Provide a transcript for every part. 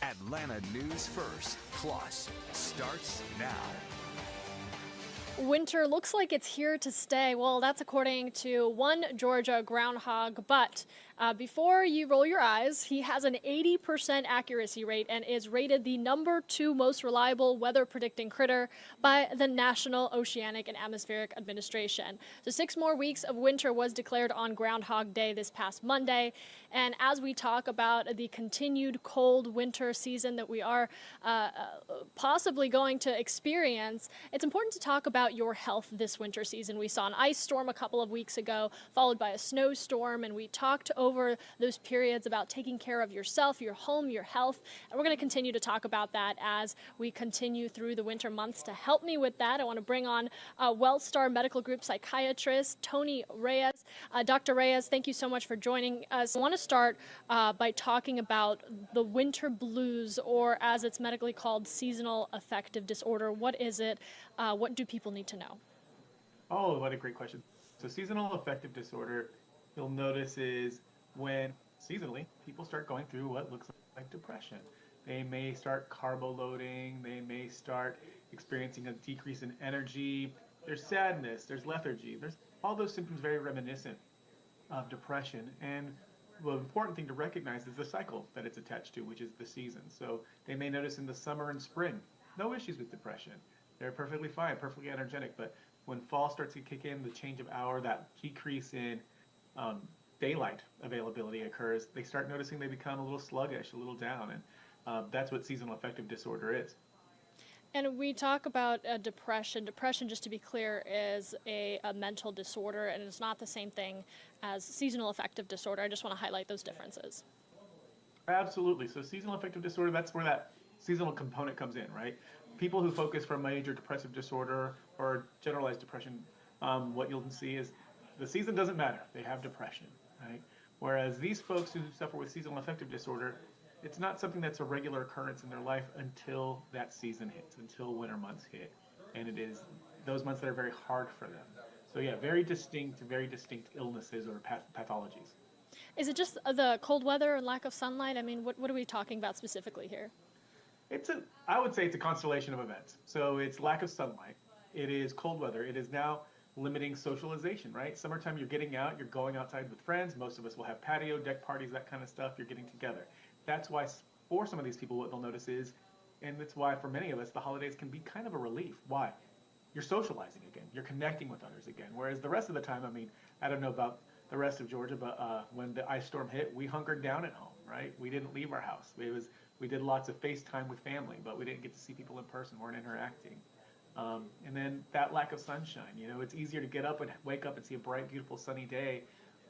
Atlanta News First Plus starts now. Winter looks like it's here to stay. Well, that's according to one Georgia groundhog. But before you roll your eyes, he has an 80% accuracy rate and is rated the #2 most reliable weather predicting critter by the National Oceanic and Atmospheric Administration. So 6 more weeks of winter was declared on Groundhog Day this past Monday. And as we talk about the continued cold winter season that we are possibly going to experience, it's important to talk about your health this winter season. We saw an ice storm a couple of weeks ago, followed by a snowstorm, and we talked over those periods about taking care of yourself, your home, your health, and we're going to continue to talk about that as we continue through the winter months. To help me with that, I want to bring on Wellstar Medical Group Psychiatrist Tony Reyes. Dr. Reyes, thank you so much for joining us. I want to start by talking about the winter blues, or as it's medically called, seasonal affective disorder. What is it? What do people need to know? Oh, what a great question. So seasonal affective disorder, you'll notice, is when seasonally people start going through what looks like depression. They may start carbo-loading. They may start experiencing a decrease in energy. There's sadness. There's lethargy. There's all those symptoms very reminiscent of depression. And the important thing to recognize is the cycle that it's attached to, which is the season. So they may notice in the summer and spring, no issues with depression. They're perfectly fine, perfectly energetic. But when fall starts to kick in, the change of hour, that decrease in daylight availability occurs, they start noticing they become a little sluggish, a little down. And that's what seasonal affective disorder is. And we talk about depression. Depression, just to be clear, is a mental disorder, and it's not the same thing as seasonal affective disorder. I just want to highlight those differences. Absolutely. So seasonal affective disorder, that's where that seasonal component comes in, right? People who focus from major depressive disorder or generalized depression, what you'll see is the season doesn't matter. They have depression, right? Whereas these folks who suffer with seasonal affective disorder, it's not something that's a regular occurrence in their life until that season hits, until winter months hit. And it is those months that are very hard for them. So yeah, very distinct illnesses or pathologies. Is it just the cold weather and lack of sunlight? I mean, what are we talking about specifically here? I would say it's a constellation of events. So it's lack of sunlight. It is cold weather. It is now limiting socialization, right? Summertime, you're getting out, you're going outside with friends. Most of us will have patio, deck parties, that kind of stuff. You're getting together. That's why for some of these people, what they'll notice is, and that's why for many of us, the holidays can be kind of a relief. Why? You're socializing again. You're connecting with others again. Whereas the rest of the time, I mean, I don't know about the rest of Georgia, but when the ice storm hit, we hunkered down at home, right? We didn't leave our house. We did lots of FaceTime with family, but we didn't get to see people in person, weren't interacting. And then that lack of sunshine, it's easier to get up and wake up and see a bright, beautiful, sunny day.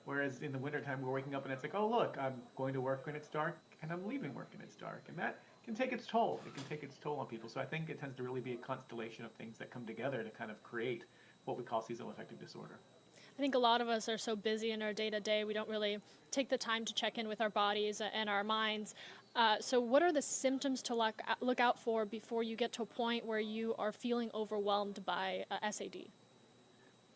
Whereas in the wintertime, we're waking up and it's like, oh, look, I'm going to work when it's dark and I'm leaving work when it's dark. And that can take its toll. It can take its toll on people. So I think it tends to really be a constellation of things that come together to kind of create what we call seasonal affective disorder. I think a lot of us are so busy in our day-to-day, we don't really take the time to check in with our bodies and our minds. So what are the symptoms to look out for before you get to a point where you are feeling overwhelmed by SAD?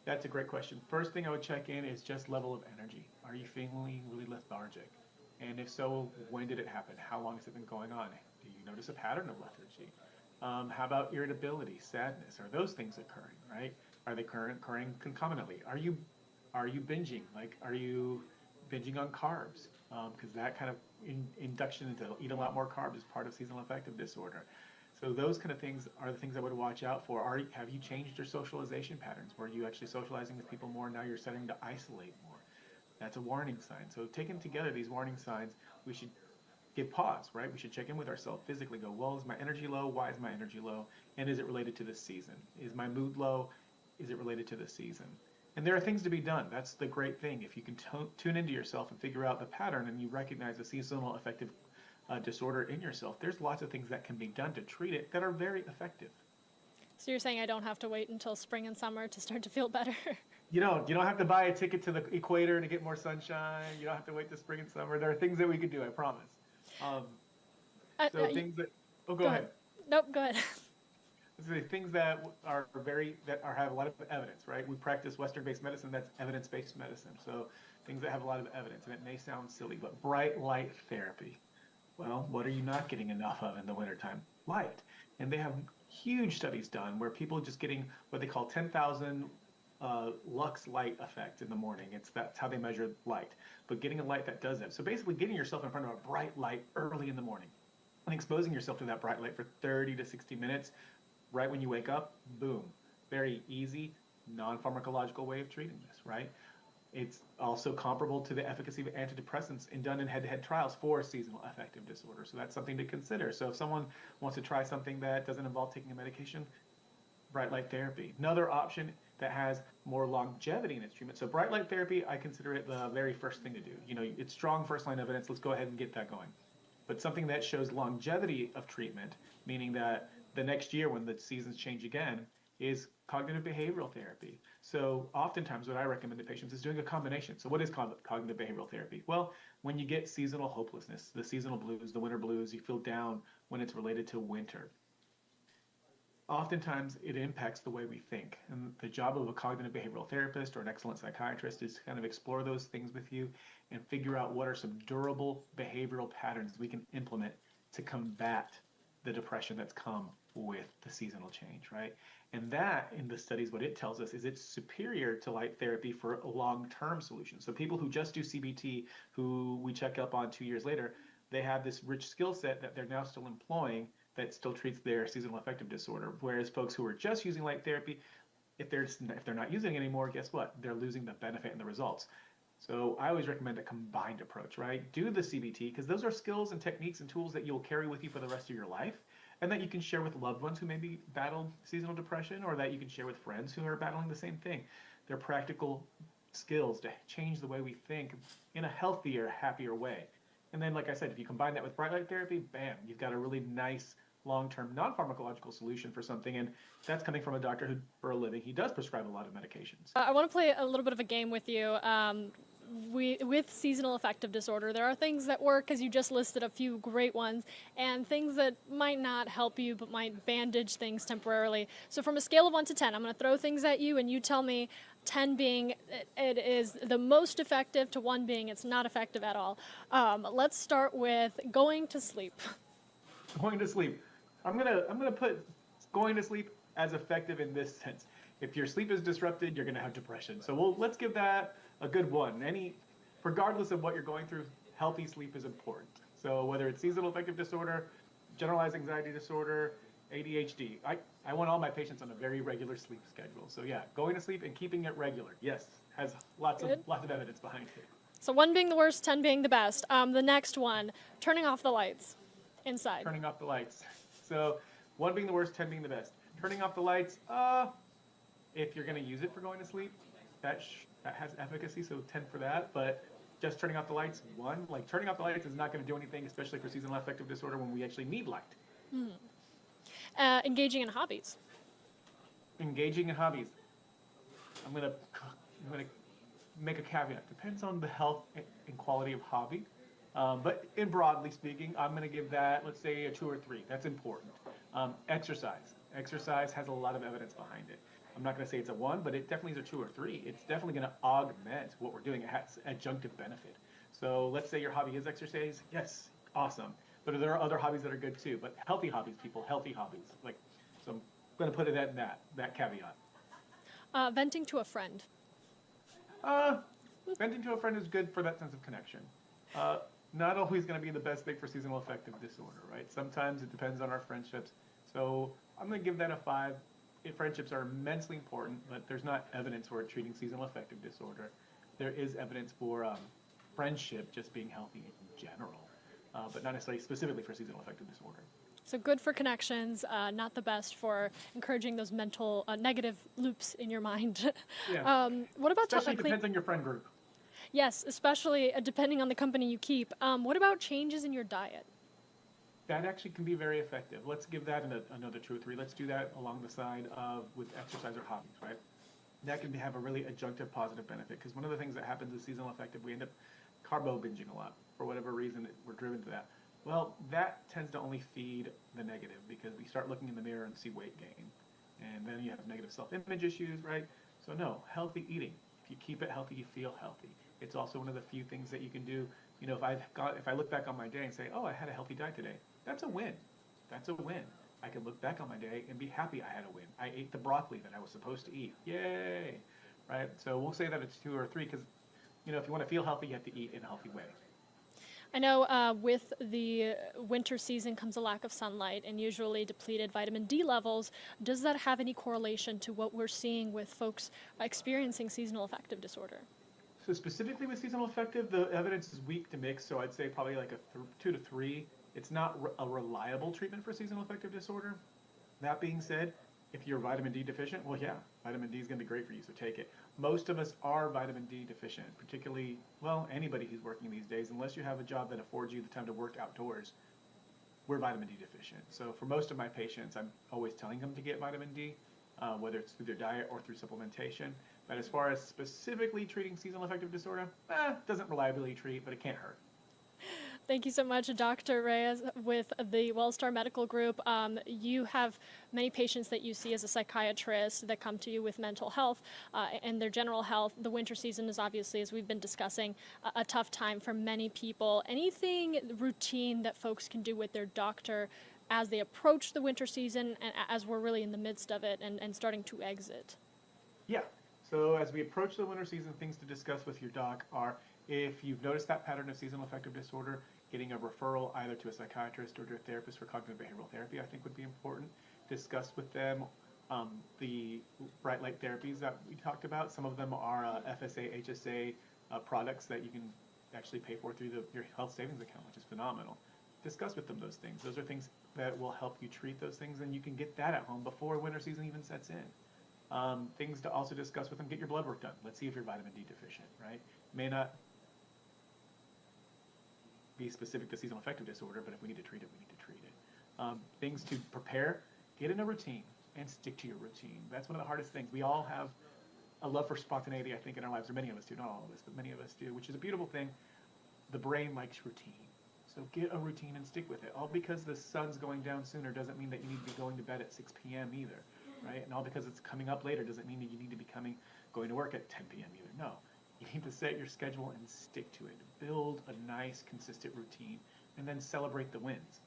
That's a great question. First thing I would check in is just level of energy. Are you feeling really lethargic? And if so, when did it happen? How long has it been going on? Do you notice a pattern of lethargy? How about irritability, sadness? Are those things occurring, right? Are they occurring concomitantly? Are you binging? Like, are you binging on carbs? Because that kind of induction into eat a lot more carbs is part of seasonal affective disorder. So those kind of things are the things I would watch out for. Have you changed your socialization patterns? Were you actually socializing with people more? Now you're starting to isolate more. That's a warning sign. So taking together these warning signs, we should give pause, right? We should check in with ourselves physically, go, well, is my energy low? Why is my energy low? And is it related to this season? Is my mood low? Is it related to the season? And there are things to be done. That's the great thing. If you can tune into yourself and figure out the pattern and you recognize the seasonal affective disorder in yourself, there's lots of things that can be done to treat it that are very effective. So you're saying I don't have to wait until spring and summer to start to feel better? You don't have to buy a ticket to the equator to get more sunshine. You don't have to wait till spring and summer. There are things that we can do, I promise. Things that, oh, go ahead. Nope, go ahead. Things that have a lot of evidence, right? We practice Western-based medicine. That's evidence-based medicine. So things that have a lot of evidence, and it may sound silly, but bright light therapy, Well, what are you not getting enough of in the wintertime? Light. And they have huge studies done where people are just getting what they call 10,000 lux light effect in the morning. That's how they measure light. But getting a light that does that. So basically getting yourself in front of a bright light early in the morning and exposing yourself to that bright light for 30 to 60 minutes right when you wake up, boom. Very easy, non-pharmacological way of treating this, right? It's also comparable to the efficacy of antidepressants and done in head-to-head trials for seasonal affective disorder. So that's something to consider. So if someone wants to try something that doesn't involve taking a medication, bright light therapy. Another option that has more longevity in its treatment. So bright light therapy, I consider it the very first thing to do. It's strong first-line evidence. Let's go ahead and get that going. But something that shows longevity of treatment, meaning that the next year when the seasons change again, is cognitive behavioral therapy. So oftentimes what I recommend to patients is doing a combination. So what is cognitive behavioral therapy? Well, when you get seasonal hopelessness, the seasonal blues, the winter blues, you feel down when it's related to winter. Oftentimes it impacts the way we think. And the job of a cognitive behavioral therapist or an excellent psychiatrist is to kind of explore those things with you and figure out what are some durable behavioral patterns we can implement to combat the depression that's come with the seasonal change, right? And that, in the studies, what it tells us is it's superior to light therapy for a long-term solution. So people who just do CBT, who we check up on 2 years later, they have this rich skill set that they're now still employing that still treats their seasonal affective disorder. Whereas folks who are just using light therapy, if they're not using it anymore, guess what? They're losing the benefit and the results. So I always recommend a combined approach, right? Do the CBT, because those are skills and techniques and tools that you'll carry with you for the rest of your life, and that you can share with loved ones who maybe battle seasonal depression, or that you can share with friends who are battling the same thing. They're practical skills to change the way we think in a healthier, happier way. And then, like I said, if you combine that with bright light therapy, bam, you've got a really nice long-term non-pharmacological solution for something. And that's coming from a doctor who, for a living, he does prescribe a lot of medications. I want to play a little bit of a game with you. With seasonal affective disorder, there are things that work, as you just listed a few great ones, and things that might not help you but might bandage things temporarily. So from a scale of 1 to 10, I'm going to throw things at you, and you tell me 10 being it is the most effective to 1 being it's not effective at all. Let's start with going to sleep. Going to sleep. I'm gonna put going to sleep as effective in this sense. If your sleep is disrupted, you're gonna have depression. So let's give that a good 1. Regardless of what you're going through, healthy sleep is important. So whether it's seasonal affective disorder, generalized anxiety disorder, ADHD, I want all my patients on a very regular sleep schedule. So yeah, going to sleep and keeping it regular, yes, has lots of evidence behind it. So 1 being the worst, 10 being the best. The next one, turning off the lights inside. Turning off the lights. So 1 being the worst, 10 being the best. Turning off the lights, if you're going to use it for going to sleep, that has efficacy, so 10 for that. But just turning off the lights, 1. Like, turning off the lights is not going to do anything, especially for seasonal affective disorder when we actually need light. Engaging in hobbies. Engaging in hobbies. I'm gonna make a caveat. Depends on the health and quality of hobby. But in broadly speaking, I'm going to give that, let's say, a 2 or 3. That's important. Exercise. Exercise has a lot of evidence behind it. I'm not going to say it's a 1, but it definitely is a 2 or 3. It's definitely going to augment what we're doing. It has adjunctive benefit. So let's say your hobby is exercise. Yes, awesome. But there are other hobbies that are good too. But healthy hobbies, people, healthy hobbies. So I'm going to put it at that caveat. Venting to a friend. Venting to a friend is good for that sense of connection. Not always going to be the best thing for seasonal affective disorder, right? Sometimes it depends on our friendships. So I'm going to give that a 5. Friendships are immensely important, but there's not evidence for it treating seasonal affective disorder. There is evidence for friendship just being healthy in general, but not necessarily specifically for seasonal affective disorder. So good for connections, not the best for encouraging those mental negative loops in your mind. Yeah. What about Especially depends on your friend group. Yes, especially depending on the company you keep. What about changes in your diet? That actually can be very effective. Let's give that another 2 or 3. Let's do that along the side of with exercise or hobbies, right? That can have a really adjunctive positive benefit, because one of the things that happens is seasonal affective, we end up carbo binging a lot for whatever reason we're driven to that. Well, that tends to only feed the negative, because we start looking in the mirror and see weight gain, and then you have negative self-image issues, right? So no, healthy eating. If you keep it healthy, you feel healthy. It's also one of the few things that you can do You know, if I look back on my day and say, oh, I had a healthy diet today, that's a win. That's a win. I can look back on my day and be happy I had a win. I ate the broccoli that I was supposed to eat. Yay! Right? So we'll say that it's 2 or 3 because, you know, if you want to feel healthy, you have to eat in a healthy way. I know with the winter season comes a lack of sunlight and usually depleted vitamin D levels. Does that have any correlation to what we're seeing with folks experiencing seasonal affective disorder? So specifically with seasonal affective, the evidence is weak to mixed, so I'd say probably like a 2 to 3. It's not a reliable treatment for seasonal affective disorder. That being said, if you're vitamin D deficient, well, yeah, vitamin D is going to be great for you, so take it. Most of us are vitamin D deficient, particularly, well, anybody who's working these days, unless you have a job that affords you the time to work outdoors, we're vitamin D deficient. So for most of my patients, I'm always telling them to get vitamin D, whether it's through their diet or through supplementation. But as far as specifically treating seasonal affective disorder, doesn't reliably treat, but it can't hurt. Thank you so much, Dr. Reyes with the Wellstar Medical Group. You have many patients that you see as a psychiatrist that come to you with mental health and their general health. The winter season is obviously, as we've been discussing, a tough time for many people. Anything routine that folks can do with their doctor as they approach the winter season and as we're really in the midst of it and starting to exit? Yeah. So as we approach the winter season, things to discuss with your doc are, if you've noticed that pattern of seasonal affective disorder, getting a referral either to a psychiatrist or to a therapist for cognitive behavioral therapy, I think would be important. Discuss with them the bright light therapies that we talked about. Some of them are FSA, HSA products that you can actually pay for through your health savings account, which is phenomenal. Discuss with them those things. Those are things that will help you treat those things, and you can get that at home before winter season even sets in. Things to also discuss with them, get your blood work done. Let's see if you're vitamin D deficient, right? May not be specific to seasonal affective disorder, but if we need to treat it, we need to treat it. Things to prepare, get in a routine and stick to your routine. That's one of the hardest things. We all have a love for spontaneity, I think, in our lives, or many of us do, not all of us, but many of us do, which is a beautiful thing. The brain likes routine. So get a routine and stick with it. All because the sun's going down sooner doesn't mean that you need to be going to bed at 6 p.m. either, right? And all because it's coming up later doesn't mean that you need to be going to work at 10 p.m. either. No. You need to set your schedule and stick to it. Build a nice, consistent routine, and then celebrate the wins.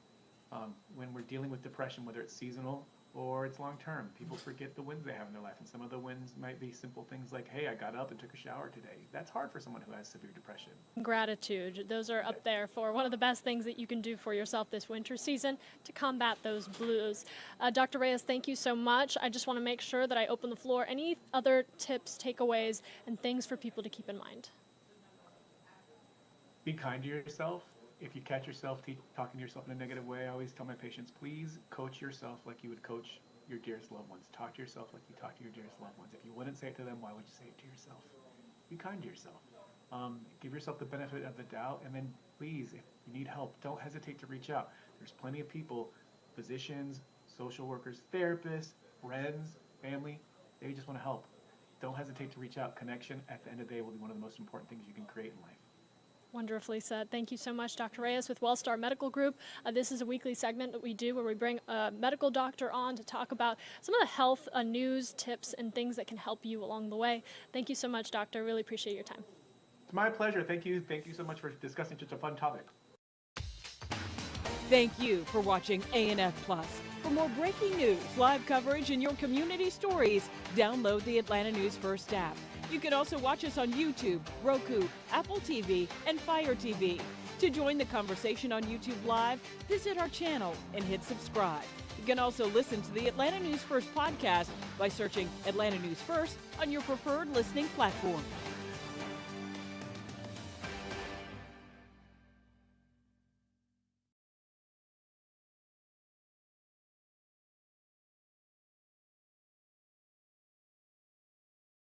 When we're dealing with depression, whether it's seasonal or it's long-term, people forget the wins they have in their life, and some of the wins might be simple things like, hey, I got up and took a shower today. That's hard for someone who has severe depression. Gratitude. Those are up there for one of the best things that you can do for yourself this winter season to combat those blues. Dr. Reyes, thank you so much. I just want to make sure that I open the floor. Any other tips, takeaways, and things for people to keep in mind? Be kind to yourself. If you catch yourself talking to yourself in a negative way, I always tell my patients, please coach yourself like you would coach your dearest loved ones. Talk to yourself like you talk to your dearest loved ones. If you wouldn't say it to them, why would you say it to yourself? Be kind to yourself. Give yourself the benefit of the doubt, and then please, if you need help, don't hesitate to reach out. There's plenty of people, physicians, social workers, therapists, friends, family, they just want to help. Don't hesitate to reach out. Connection, at the end of the day, will be one of the most important things you can create in life. Wonderfully said. Thank you so much, Dr. Reyes with Wellstar Medical Group. This is a weekly segment that we do where we bring a medical doctor on to talk about some of the health news, tips, and things that can help you along the way. Thank you so much, Doctor. Really appreciate your time. It's my pleasure. Thank you. Thank you so much for discussing such a fun topic. Thank you for watching A&F Plus. For more breaking news, live coverage, and your community stories, download the Atlanta News First app. You can also watch us on YouTube, Roku, Apple TV, and Fire TV. To join the conversation on YouTube Live, visit our channel and hit subscribe. You can also listen to the Atlanta News First podcast by searching Atlanta News First on your preferred listening platform.